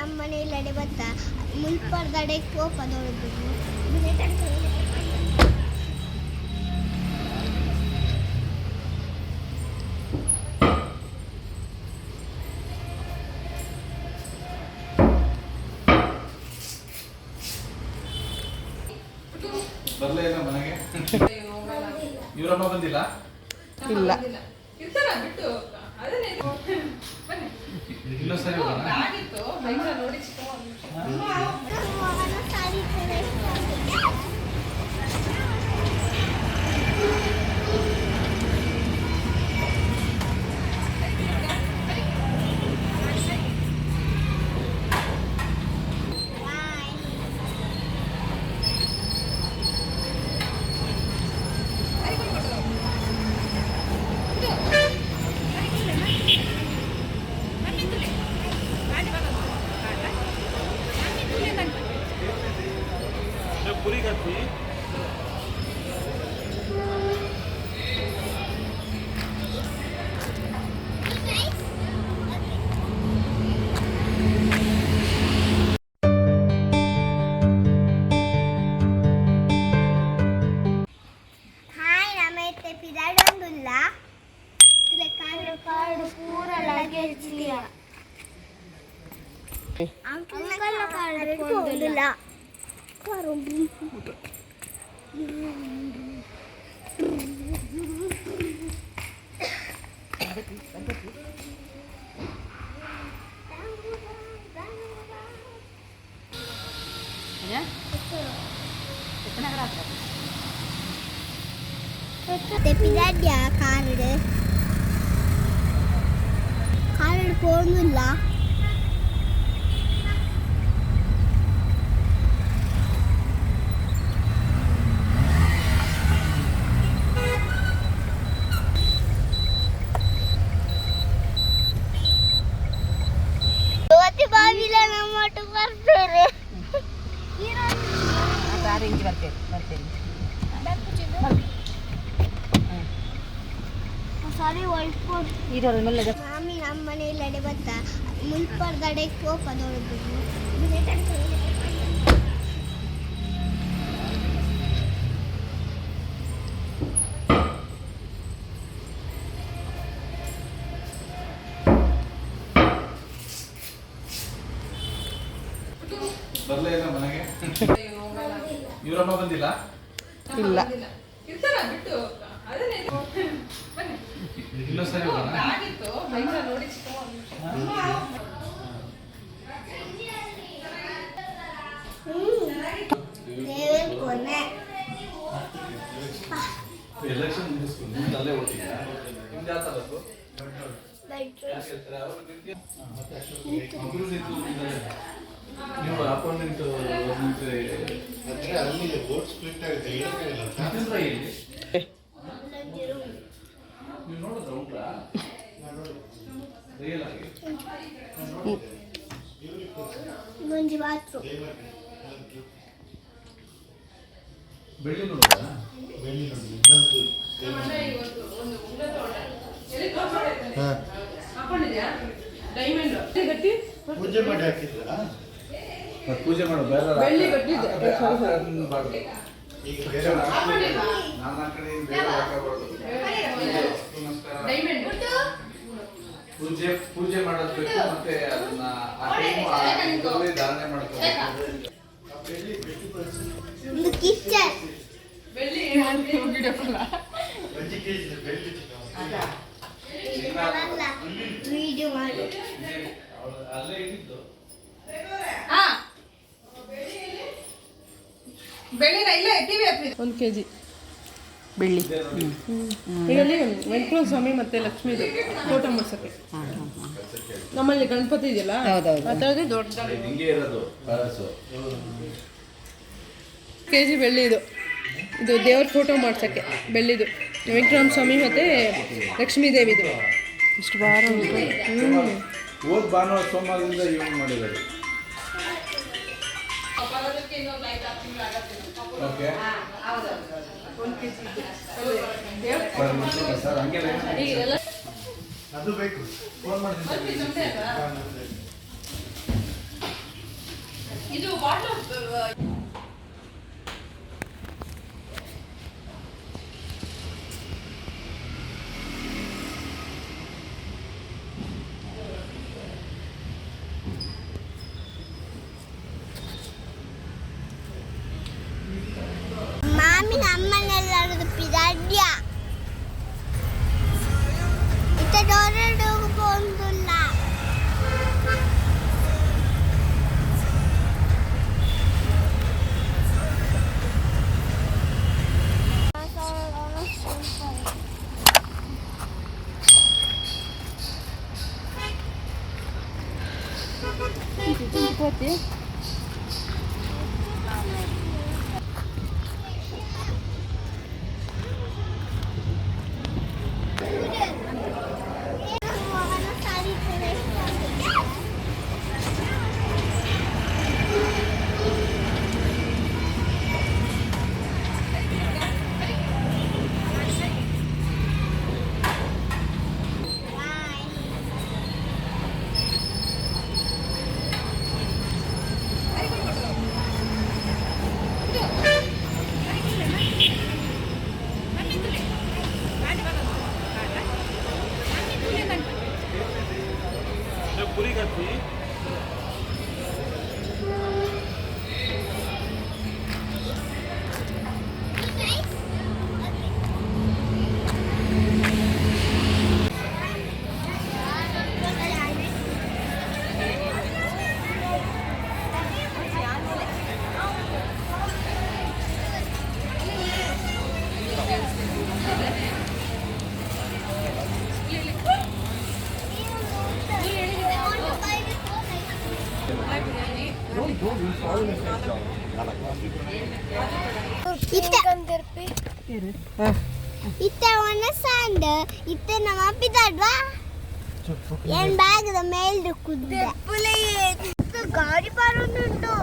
ನಮ್ಮ ಮನೆಯಲ್ಲಿ ಬತ್ತ ಮುಲ್ಪರ್ದಡೆ ಕೋಪ ನೋಡಿದ್ರು ಬರ್ಲೇ ಇಲ್ಲ ಮನೆಗೆ. ಇವರಮ್ಮ ಬಂದಿಲ್ಲ. ಇಲ್ಲ ಇಲ್ಲ ಸರಿ पूरी करती Tepidadia karede പോകുന്നില്ല. ಬಾವಿಲ ನಮ್ಮಟ್ಟು ಬರ್ತಾರೆ ಮಾಮಿ ನಮ್ಮ ಮನೆಯಲ್ಲಿ ಬತ್ತ ಮುಲ್ಪರ್ದಡೆ ಕೋಪ ನೋಡಿದ್ರು ಬರ್ಲೇ ಇಲ್ಲ ಮನೆಗೆ. ಇವರಮ್ಮ ಬಂದಿಲ್ಲ. ಇಲ್ಲ ಇಲ್ಲ ಸರಿ ಎಲೆಕ್ಷನ್ ಮುಗಿಸ್ಕೊಂಡು ಅಲ್ಲೇ ಓದ್ತೀರಾ? ನಿಮ್ದು ಯಾವ ತಾಲೂಕು? ನೀವು ಅಪಾಯಿಂಟ್ಮೆಂಟ್ ಅಲ್ಲಿ ಬೋರ್ಡ್ ಸ್ಪ್ಲಿಟ್ ಆಗಿದೆ. ನೀವು ನೋಡಿದ್ರೆ ಉಂಟಾ ರಿಯಲ್ ಆಗಿ ಮುಂಜಿ ಬಾತ್ರು ಬೆಳ್ಳಿ ನೋಡುತ್ತಾ ಬೆಳ್ಳಿ ನೋಡಿ ಪೂಜೆ ಮಾಡಿ ಹಾಕಿದ್ರಾ? ಪೂಜೆ ಮಾಡು ಬೆಳ್ಳಿ ಪೂಜೆ ಮಾಡೋದ್ಬೇಕು ಮತ್ತೆ ಅದನ್ನ ಧಾರಣೆ ಮಾಡ್ಕೋಬೇಕು. ಅಲ್ಲೇ ಇಟ್ಟಿದ್ದು ಒಂದು ಕೆಜಿ ಬೆಳ್ಳಿ. ಇದರಲ್ಲಿ ವೆಂಕಟೇಶ್ವರ ಸ್ವಾಮಿ ಮತ್ತೆ ಲಕ್ಷ್ಮೀದು ಫೋಟೋ ಮಾಡ್ಸಕ್ಕೆ. ನಮ್ಮಲ್ಲಿ ಗಣಪತಿ ಇದೆಯಲ್ಲ ಅದರಲ್ಲಿ ದೊಡ್ಡ ಕೆಜಿ ಬೆಳ್ಳಿ ಇದು ದೇವ್ರ ಫೋಟೋ ಮಾಡ್ಸಕ್ಕೆ ಬೆಳ್ಳಿದು ವೆಂಕಟರಾಮ ಸ್ವಾಮಿ ಮತ್ತೆ ಲಕ್ಷ್ಮೀ ದೇವಿದು. ಇಷ್ಟು ಭಾರ ಹೋದ್ ಭಾನುವಾರ ಸೋಮವಾರದಿಂದ ಯೂಸ್ ಮಾಡಿದ್ದಾರೆ. ಓಕೆ ಸರ್ ಹಂಗೆಲ್ಲ ಅದು ಬೇಕು ಫೋನ್ ಮಾಡ್ತೀನಿ. മാമി നമ്മളെല്ലാവരും പിതാഡ്യ ഇത്തോടെ പോകുന്നില്ല. ಇತ್ತೆ ಒಣ ಸ್ಯಾಂಡ್ ಇತ್ತೆ ನಮ್ಮ ಪಿತಾಡ್ವಾ ಏನ್ ಬ್ಯಾಗ್ ಮೇಲ್ ಕುದ್ದೆ ಗಾಡಿ ಬರೋದುಂಟು